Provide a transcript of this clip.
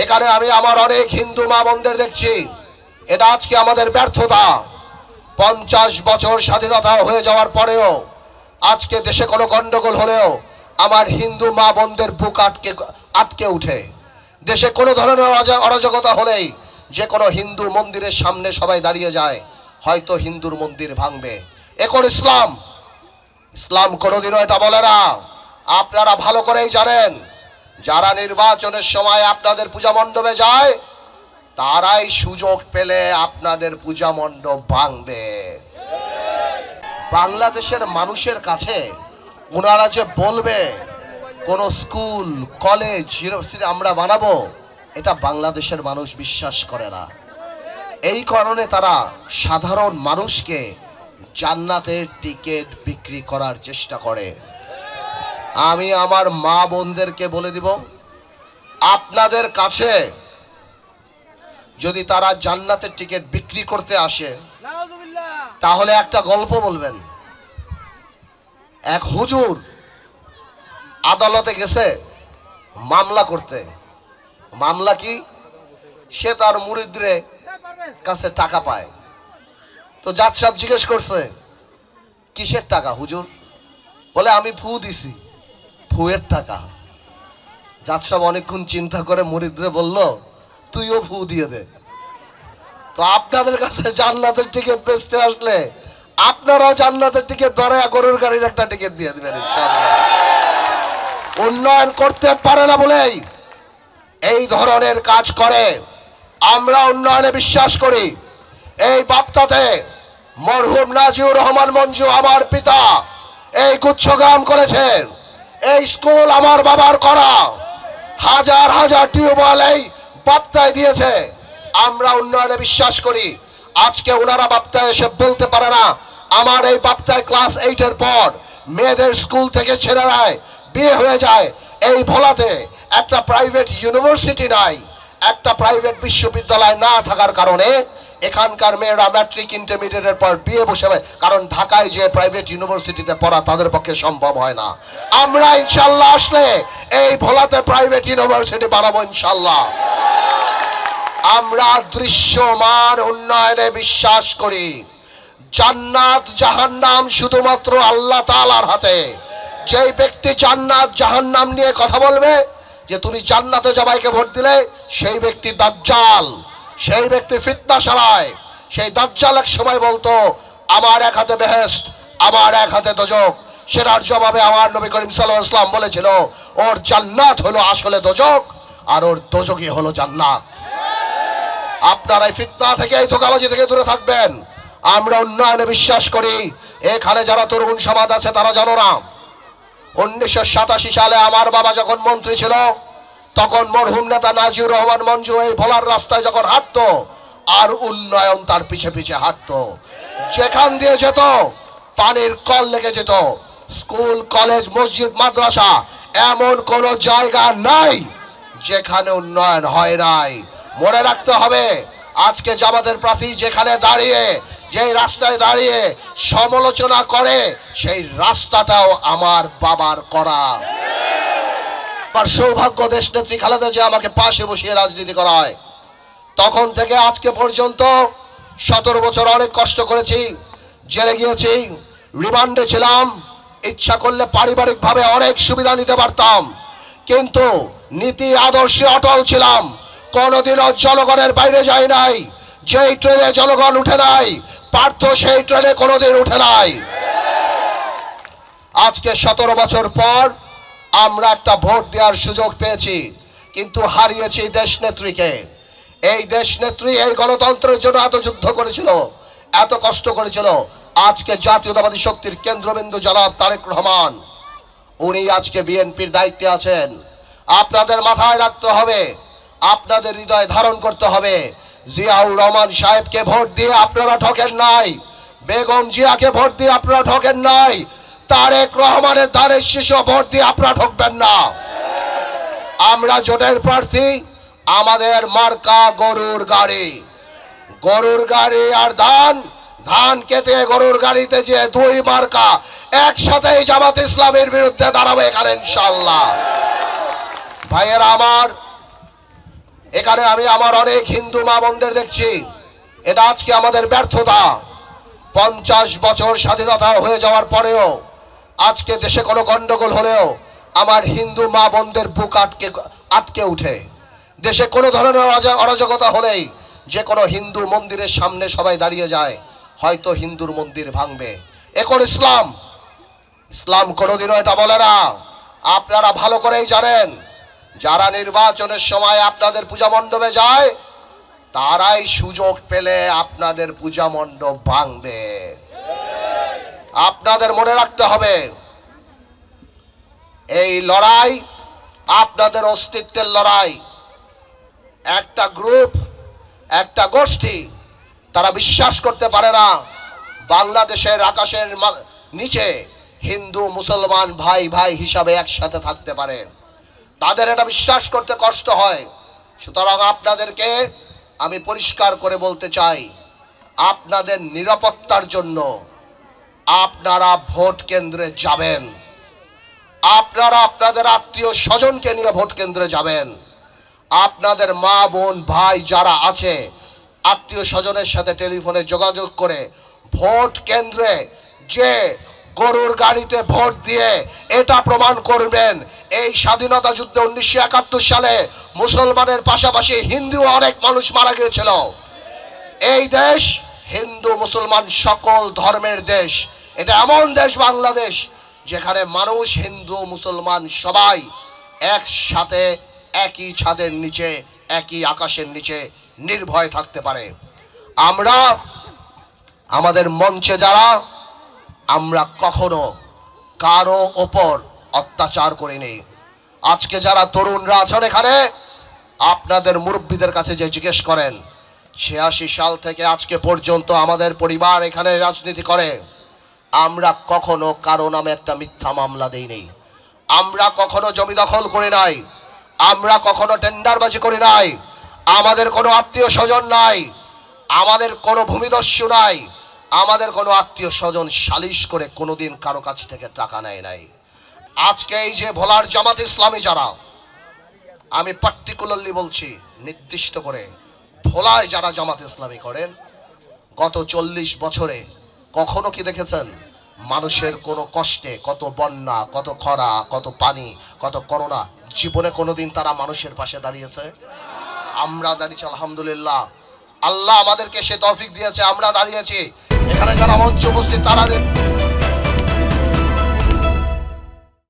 এখানে আমি আমার অনেক হিন্দু মা বোনদের দেখছি। এটা আজকে আমাদের ব্যর্থতা। 50 বছর স্বাধীনতা হয়ে যাওয়ার পরেও আজকে দেশে কোনো গন্ডগোল হলেও আমার হিন্দু মা বোনদের বুক আটকে উঠে। দেশে কোনো ধরনের অরাজকতা হলেই যে কোনো হিন্দু মন্দিরের সামনে সবাই দাঁড়িয়ে যায়, হয়তো হিন্দুর মন্দির ভাঙবে। এখন ইসলাম কোনোদিনও এটা বলে না। আপনারা ভালো করেই জানেন, যারা নির্বাচনের সময় আপনাদের পূজা মণ্ডপে যায় তারাই সুযোগ পেলে আপনাদের পূজা মণ্ডপ ভাঙবে। বাংলাদেশের মানুষের কাছে ওনারা যে বলবে কোন স্কুল কলেজ ইউনিভার্সিটি আমরা বানাবো, এটা বাংলাদেশের মানুষ বিশ্বাস করে না। এই কারণে তারা সাধারণ মানুষকে জান্নাতের টিকিট বিক্রি করার চেষ্টা করে। আমি আমার মা বোনদেরকে বলে দিব, আপনাদের কাছে যদি তারা জান্নাতের টিকিট বিক্রি করতে আসে তাহলে একটা গল্প বলবেন। এক হুজুর আদালতে গেছে মামলা করতে। মামলা কি? সে তার মুরিদদের কাছে টাকা পায়। তো জাজ সাহেব জিজ্ঞেস করছে, কিসের টাকা হুজুর? বলে, আমি ফু দিছি, ফুয়ের টাকা। জাজ সাহেব অনেকক্ষণ চিন্তা করে মুরিদরে বলল, তুইও ফু দিয়ে দে। তো আপনাদের কাছে জান্নাতের টিকিট বেচতে আসলে আপনারাও জান্নাতের টিকিট ধরে গরুর গাড়ির একটা টিকিট দিয়ে দিবেন ইনশাআল্লাহ। উন্নয়ন করতে পারে না বলেই এই ধরনের কাজ করে। আমরা উন্নয়নে বিশ্বাস করি। এই বাপ্তাতে মরহুম নাজিউর রহমান মঞ্জু আমার পিতা এই গুচ্ছগ্রাম করেছেন। এই স্কুল আমার বাবার করা। হাজার হাজার টিউবওয়েল এই বাপ্তায় দিয়েছে। আমরা উন্নয়নে বিশ্বাস করি। আজকে ওনারা বাপ্তায় এসে বলতে পারে না আমার এই বাপ্তায় ক্লাস 8 পর মেয়েদের স্কুল থেকে ছেলেরায় বিয়ে হয়ে যায়। এই ভোলাতে একটা প্রাইভেট ইউনিভার্সিটি নাই, একটা প্রাইভেট বিশ্ববিদ্যালয় না থাকার কারণে এখানকার মেয়েরা ম্যাট্রিক ইন্টারমিডিয়েটের পর বিয়ে বসে, কারণ ঢাকায় যে প্রাইভেট ইউনিভার্সিটিতে পড়া তাদের পক্ষে সম্ভব হয় না। আমরা ইনশাল্লাহ আসলে এই ভোলাতে প্রাইভেট ইউনিভার্সিটি বানাবো ইনশাল্লাহ। আমরা দৃশ্যমান উন্নয়নে বিশ্বাস করি। জান্নাত জাহান্নাম শুধুমাত্র আল্লাহ তাআলার হাতে। যেই ব্যক্তি জান্নাত জাহান্নাম নিয়ে কথা বলবে যে তুমি জান্নাতে সবাইকে ভোট দিলে, সেই ব্যক্তি দাজ্জাল, সেই ব্যক্তি ফিতনা ছড়ায়। সেই দাজ্জাল এক সময় বলতো আমার এক হাতে বেহেশত, আমার এক হাতে দোজখ। সেটার জবাবে আমার নবী করিম সাল্লাল্লাহু আলাইহি ওয়াসাল্লাম বলেছিল ওর জান্নাত হলো আসলে দোজখ আর ওর দোজখই হলো জান্নাত। আপনারা এই ফিতনা থেকে এই ধোঁকাবাজি থেকে দূরে থাকবেন। আমরা উন্নয়নে বিশ্বাস করি। এখানে যারা তরুণ সমাজ আছে তারা জানো না, 1987 সালে আমার বাবা যখন মন্ত্রী ছিল তখন মরহুম নেতা নাজিউর রহমান মঞ্জু এই ভোলার রাস্তায় যখন হাঁটতো আর উন্নয়ন তার পিছে পিছে হাঁটতো। যেখান দিয়ে যেত পানির কল লেগে যেত। স্কুল কলেজ মসজিদ মাদ্রাসা এমন কোন জায়গা নাই যেখানে উন্নয়ন হয় নাই। মনে রাখতে হবে, আজকে জামাতের প্রার্থী যেখানে দাঁড়িয়ে যে রাস্তায় দাঁড়িয়ে সমালোচনা করে সেই রাস্তাটাও আমার বাবার করা। আমার সৌভাগ্য দেশ নেত্রী খালেদা জিয়া আমাকে পাশে বসিয়ে রাজনীতি করায়। তখন থেকে আজকে পর্যন্ত 17 বছর অনেক কষ্ট করেছি, জেলে গিয়েছি, রিমান্ডে ছিলাম। ইচ্ছা করলে পারিবারিকভাবে অনেক সুবিধা নিতে পারতাম, কিন্তু নীতি আদর্শে অটল ছিলাম। কোনদিনও জনগণের বাইরে যাই নাই। যেই ট্রেনে জনগণ উঠে নাই পার্থ সেই ট্রেনে কোনোদিন উঠে নাই। আজকে 17 বছর পর আমরা একটা ভোট দেওয়ার সুযোগ পেয়েছি, কিন্তু হারিয়েছি দেশ নেত্রীকে। এই দেশ নেত্রী এই গণতন্ত্রের জন্য এত যুদ্ধ করেছিল, এত কষ্ট করেছিল। আজকে জাতীয়তাবাদী শক্তির কেন্দ্রবিন্দু জনাব তারেক রহমান, উনি আজকে বিএনপির দায়িত্বে আছেন। আপনাদের মাথায় রাখতে হবে, আপনাদের হৃদয় ধারণ করতে হবে, জিয়াউর রহমান সাহেবকে ভোট দিয়ে আপনারা ঠকেন নাই, বেগম জিয়াকে ভোট দিয়ে আপনারা ঠকেন নাই, তারেক রহমানের দানের শীর্ষ ভোট দিয়ে আপনারা ঠকবেন না। আমরা জোটের প্রার্থী, আমাদের মার্কা গরুর গাড়ি। গরুর গাড়ি আর ধান, ধান কেটে গরুর গাড়িতে যে দুই মার্কা একসাথে জামাত ইসলামের বিরুদ্ধে দাঁড়াবে এখানে ইনশাআল্লাহ। ভাইয়েরা আমার, এখানে আমি আমার অনেক হিন্দু মা বোনদের দেখছি, এটা আজকে আমাদের ব্যর্থতা। 50 বছর স্বাধীনতা হয়ে যাওয়ার পরেও আজকে দেশে কোনো গন্ডগোল হলেও আমার হিন্দু মা বোনদের বুক আটকে উঠে। দেশে কোনো ধরনের অরাজকতা হলেই যে কোনো হিন্দু মন্দিরের সামনে সবাই দাঁড়িয়ে যায়, হয়তো হিন্দুর মন্দির ভাঙবে। এখন ইসলাম কোনোদিনও এটা বলে না। আপনারা ভালো করেই জানেন, যারা নির্বাচনের সময় আপনাদের পূজা মণ্ডপে যায় তারাই সুযোগ পেলে আপনাদের পূজা মণ্ডপ ভাঙবে। আপনাদের মনে রাখতে হবে, এই লড়াই আপনাদের অস্তিত্বের লড়াই। একটা গ্রুপ, একটা গোষ্ঠী, তারা বিশ্বাস করতে পারে না বাংলাদেশের আকাশের নিচে হিন্দু মুসলমান ভাই ভাই হিসাবে একসাথে থাকতে পারে। তাদের এটা বিশ্বাস করতে কষ্ট হয়। সুতরাং আপনাদেরকে আমি পরিষ্কার করে বলতে চাই, আপনাদের নিরাপত্তার জন্য আপনারা ভোট কেন্দ্রে যাবেন। আপনারা আপনাদের আত্মীয় স্বজনকে নিয়ে ভোট কেন্দ্রে যাবেন। আপনাদের মা বোন ভাই যারা আছে, আত্মীয় স্বজনের সাথে টেলিফোনে যোগাযোগ করে ভোট কেন্দ্রে যে গরুর গাড়িতে ভোট দিয়ে এটা প্রমাণ করবেন এই স্বাধীনতা যুদ্ধে 1971 সালে মুসলমানের পাশাপাশি হিন্দু অনেক মানুষ মারা গিয়েছিল। এই দেশ হিন্দু মুসলমান সকল ধর্মের দেশ। এটা এমন দেশ বাংলাদেশ যেখানে মানুষ হিন্দু মুসলমান সবাই একসাথে একই ছাদের নিচে একই আকাশের নিচে নির্ভয় থাকতে পারে। আমরা আমাদের মঞ্চে যারা, আমরা কখনো কারো ওপর অত্যাচার করিনি। আজকে যারা তরুণরা আছেন এখানে, আপনাদের মুরব্বীদের কাছে যে জিজ্ঞেস করেন 86 সাল থেকে আজকে পর্যন্ত আমাদের পরিবার এখানে রাজনীতি করে, আমরা কখনো কারো নামে একটা মিথ্যা মামলা দেইনি। আমরা কখনো জমি দখল করি নাই, আমরা কখনো টেন্ডারবাজি করি নাই। আমাদের কোনো আত্মীয় স্বজন নাই, আমাদের কোনো ভূমিদস্যু নাই, আমাদের কোনো আত্মীয় স্বজন সালিশ করে কোনোদিন কারো কাছ থেকে টাকা নেয় নাই। আজকে এই যে ভোলার জামাত ইসলামী যারা, আমি পার্টিকুলারলি বলছি নির্দিষ্ট করে, ভোলায় যারা জামাত ইসলামী করেন, গত 40 বছরে কখনো কি দেখেছেন মানুষের কোনো কষ্টে, কত বন্যা, কত খরা, কত পানি, কত করোনা, জীবনে কোনোদিন তারা মানুষের পাশে দাঁড়িয়েছে? আমরা দাঁড়িয়েছি আলহামদুলিল্লাহ। আল্লাহ আমাদেরকে সে তৌফিক দিয়েছে, আমরা দাঁড়িয়েছি। এখানে যারা মঞ্চ উপস্থিত তারা